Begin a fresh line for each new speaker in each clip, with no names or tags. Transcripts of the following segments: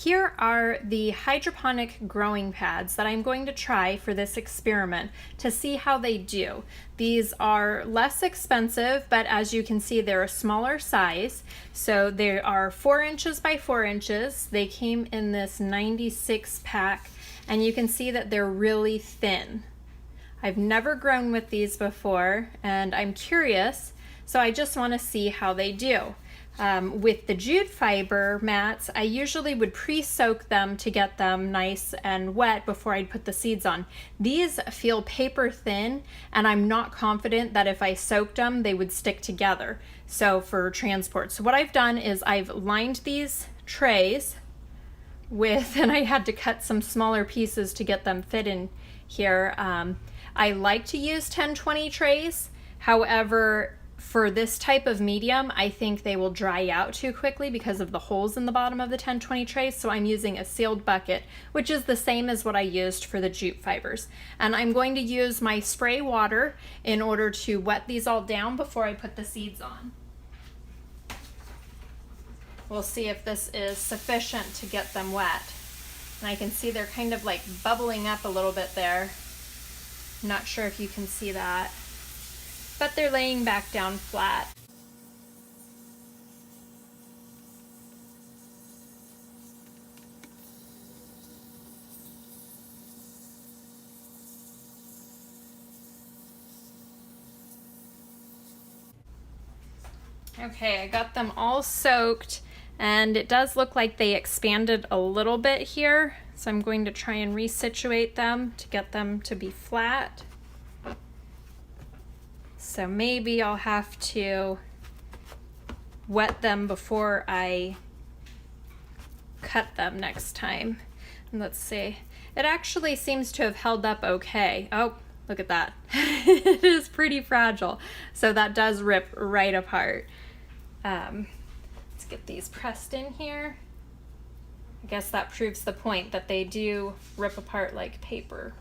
Here are the hydroponic growing pads that I'm going to try for this experiment to see how they do. These are less expensive, but as you can see, they're a smaller size. So they are 4 inches by 4 inches. They came in this 96 pack, and you can see that they're really thin. I've never grown with these before, and I'm curious, so I just want to see how they do. With the jute fiber mats, I usually would pre-soak them to get them nice and wet before I'd put the seeds on. These feel paper thin, and I'm not confident that if I soaked them, they would stick together. So for transport. So what I've done is I've lined these trays with, and I had to cut some smaller pieces to get them fit in here. I like to use 10-20 trays. However, for this type of medium, I think they will dry out too quickly because of the holes in the bottom of the 10-20 trays, so I'm using a sealed bucket, which is the same as what I used for the jute fibers. And I'm going to use my spray water in order to wet these all down before I put the seeds on. We'll see if this is sufficient to get them wet. And I can see they're kind of like bubbling up a little bit there. I'm not sure if you can see that, but they're laying back down flat. Okay, I got them all soaked, and it does look like they expanded a little bit here, so I'm going to try and resituate them to get them to be flat. So maybe I'll have to wet them before I cut them next time. And let's see. It actually seems to have held up okay. Oh, look at that. It is pretty fragile. So that does rip right apart. Let's get these pressed in here. I guess that proves the point that they do rip apart like paper.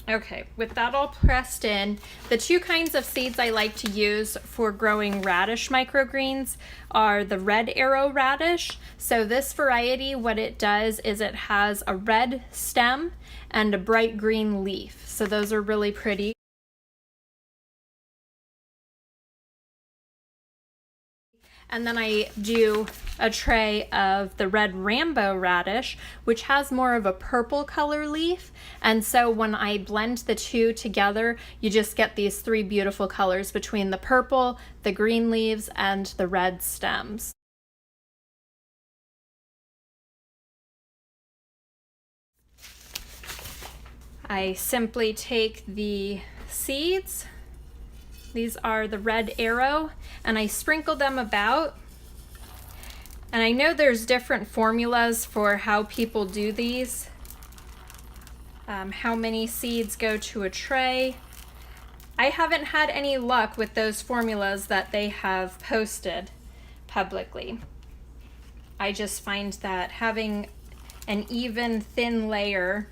Okay, with that all pressed in, the two kinds of seeds I like to use for growing radish microgreens are the red arrow radish. So this variety, what it does is it has a red stem and a bright green leaf. So those are really pretty. And then I do a tray of the red Rambo radish, which has more of a purple color leaf. And so when I blend the two together, you just get these three beautiful colors between the purple, the green leaves, and the red stems. I simply take the seeds. These are the red arrow, and I sprinkle them about. And I know there's different formulas for how people do these, how many seeds go to a tray. I haven't had any luck with those formulas that they have posted publicly. I just find that having an even thin layer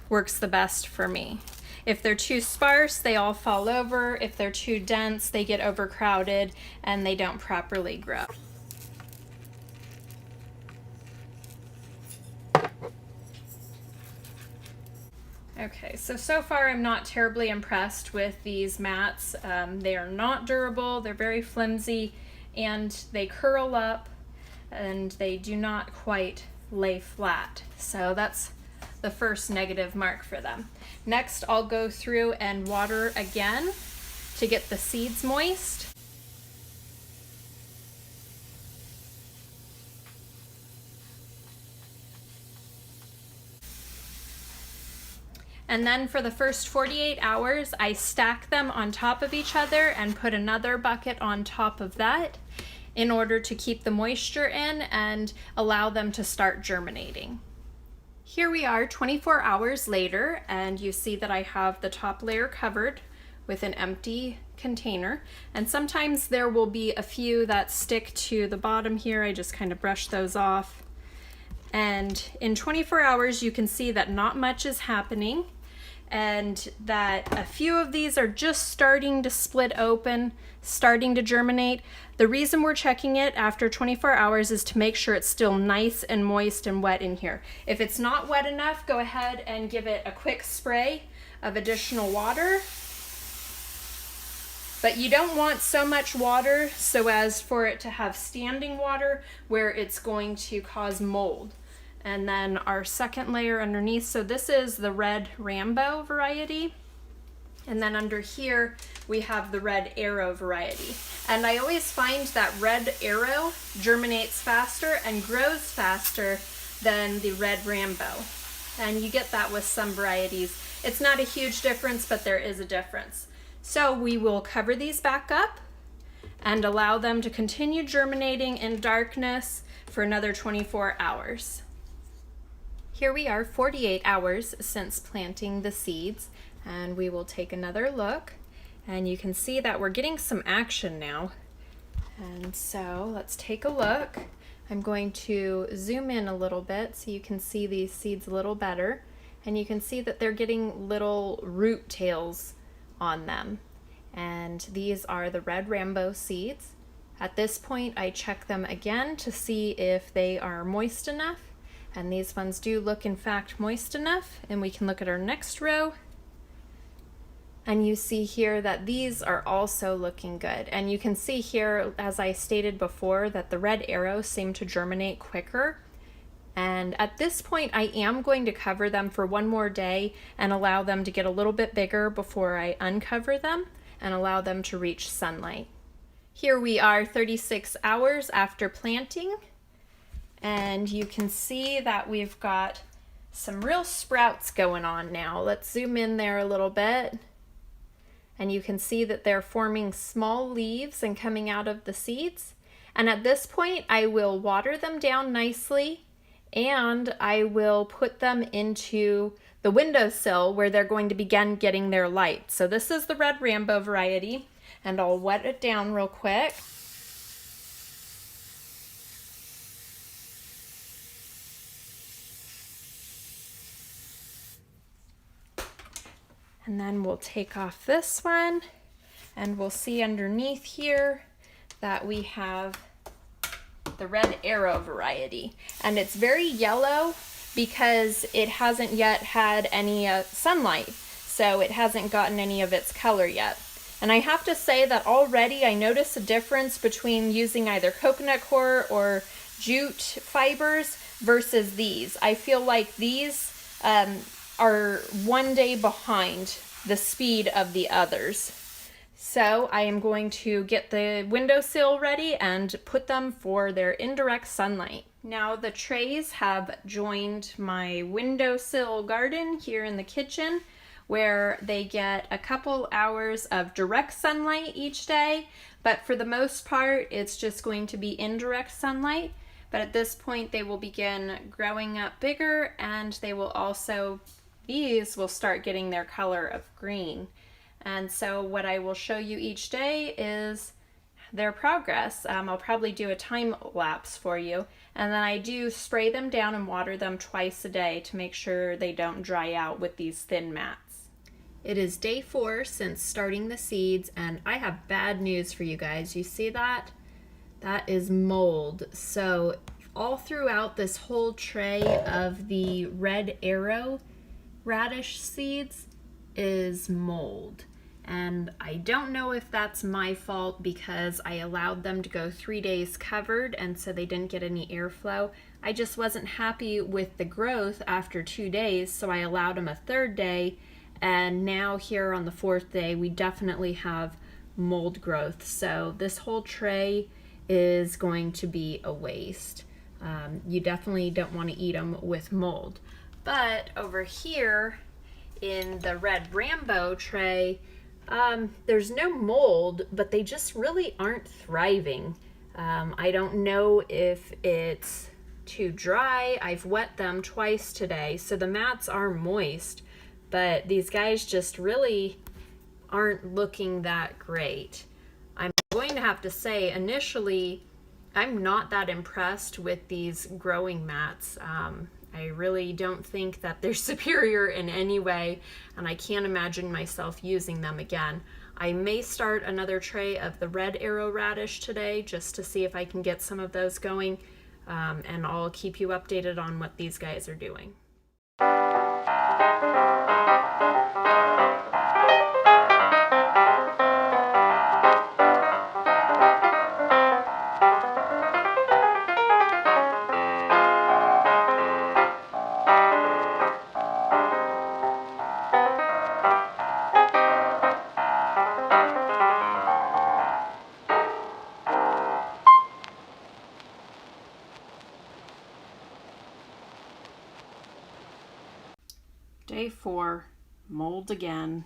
works the best for me. If they're too sparse, they all fall over. If they're too dense, they get overcrowded and they don't properly grow. Okay, so far I'm not terribly impressed with these mats. They are not durable, they're very flimsy, and they curl up, and they do not quite lay flat. So that's the first negative mark for them. Next, I'll go through and water again to get the seeds moist. And then for the first 48 hours, I stack them on top of each other and put another bucket on top of that in order to keep the moisture in and allow them to start germinating. Here we are 24 hours later, and you see that I have the top layer covered with an empty container, and sometimes there will be a few that stick to the bottom here. I just kind of brush those off. And in 24 hours you can see that not much is happening, and that a few of these are just starting to split open, starting to germinate. The reason we're checking it after 24 hours is to make sure it's still nice and moist and wet in here. If it's not wet enough, go ahead and give it a quick spray of additional water. But you don't want so much water so as for it to have standing water where it's going to cause mold. And then our second layer underneath, so this is the red Rambo variety. And then under here, we have the red arrow variety. And I always find that red arrow germinates faster and grows faster than the red Rambo. And you get that with some varieties. It's not a huge difference, but there is a difference. So we will cover these back up and allow them to continue germinating in darkness for another 24 hours. Here we are 48 hours since planting the seeds, and we will take another look, and you can see that we're getting some action now. And so let's take a look. I'm going to zoom in a little bit so you can see these seeds a little better, and you can see that they're getting little root tails on them. And these are the red Rambo seeds. At this point, I check them again to see if they are moist enough. And these ones do look, in fact, moist enough. And we can look at our next row. And you see here that these are also looking good. And you can see here, as I stated before, that the red arrows seem to germinate quicker. And at this point, I am going to cover them for one more day and allow them to get a little bit bigger before I uncover them and allow them to reach sunlight. Here we are 36 hours after planting. And you can see that we've got some real sprouts going on now. Let's zoom in there a little bit. And you can see that they're forming small leaves and coming out of the seeds. And at this point, I will water them down nicely, and I will put them into the windowsill where they're going to begin getting their light. So this is the red Rambo variety, and I'll wet it down real quick. And then we'll take off this one, and we'll see underneath here that we have the red arrow variety. And it's very yellow because it hasn't yet had any sunlight, so it hasn't gotten any of its color yet. And I have to say that already I notice a difference between using either coconut coir or jute fibers versus these. I feel like these are one day behind the speed of the others. So I am going to get the windowsill ready and put them for their indirect sunlight. Now the trays have joined my windowsill garden here in the kitchen, where they get a couple hours of direct sunlight each day, but for the most part it's just going to be indirect sunlight. But at this point they will begin growing up bigger, and they will also, these will start getting their color of green. And so what I will show you each day is their progress. I'll probably do a time lapse for you. And then I do spray them down and water them twice a day to make sure they don't dry out with these thin mats. It is day 4 since starting the seeds, and I have bad news for you guys. You see that? That is mold. So all throughout this whole tray of the red arrow radish seeds is mold. And I don't know if that's my fault because I allowed them to go 3 days covered, and so they didn't get any airflow. I just wasn't happy with the growth after 2 days, so I allowed them a 3rd day, and now here on the 4th day we definitely have mold growth. So this whole tray is going to be a waste. You definitely don't want to eat them with mold. But over here in the red Rambo tray, there's no mold, but they just really aren't thriving. I don't know if it's too dry. I've wet them twice today, so the mats are moist, but these guys just really aren't looking that great. I'm going to have to say, initially, I'm not that impressed with these growing mats. I really don't think that they're superior in any way, and I can't imagine myself using them again. I may start another tray of the red arrow radish today just to see if I can get some of those going, and I'll keep you updated on what these guys are doing. Day 4, mold again.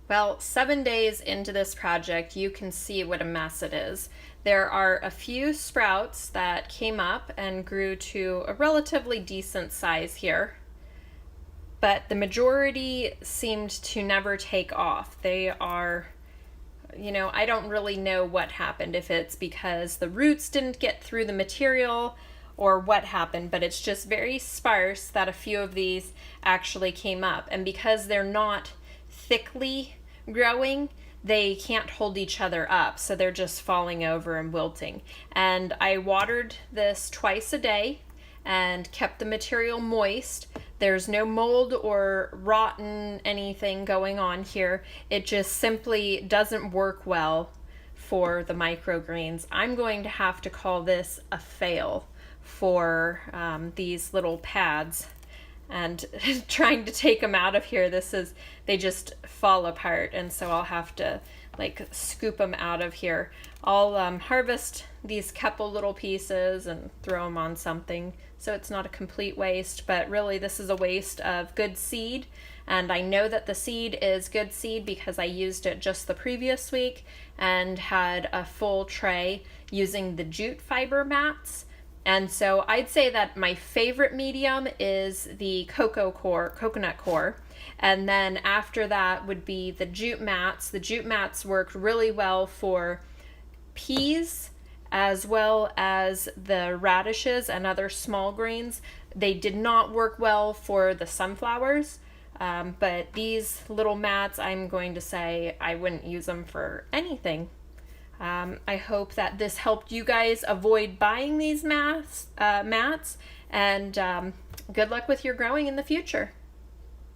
Well, 7 days into this project, you can see what a mess it is. There are a few sprouts that came up and grew to a relatively decent size here, but the majority seemed to never take off. They are, I don't really know what happened, if it's because the roots didn't get through the material or what happened, but it's just very sparse that a few of these actually came up. And because they're not thickly growing, they can't hold each other up, so they're just falling over and wilting. And I watered this twice a day and kept the material moist. There's no mold or rotten anything going on here. It just simply doesn't work well for the microgreens. I'm going to have to call this a fail for these little pads, and trying to take them out of here, they just fall apart, and so I'll have to scoop them out of here. I'll harvest these couple little pieces and throw them on something so it's not a complete waste, but really this is a waste of good seed, and I know that the seed is good seed because I used it just the previous week and had a full tray using the jute fiber mats. And so I'd say that my favorite medium is the coconut core. And then after that would be the jute mats. The jute mats worked really well for peas as well as the radishes and other small greens. They did not work well for the sunflowers, but these little mats, I'm going to say I wouldn't use them for anything. I hope that this helped you guys avoid buying these mats, and good luck with your growing in the future.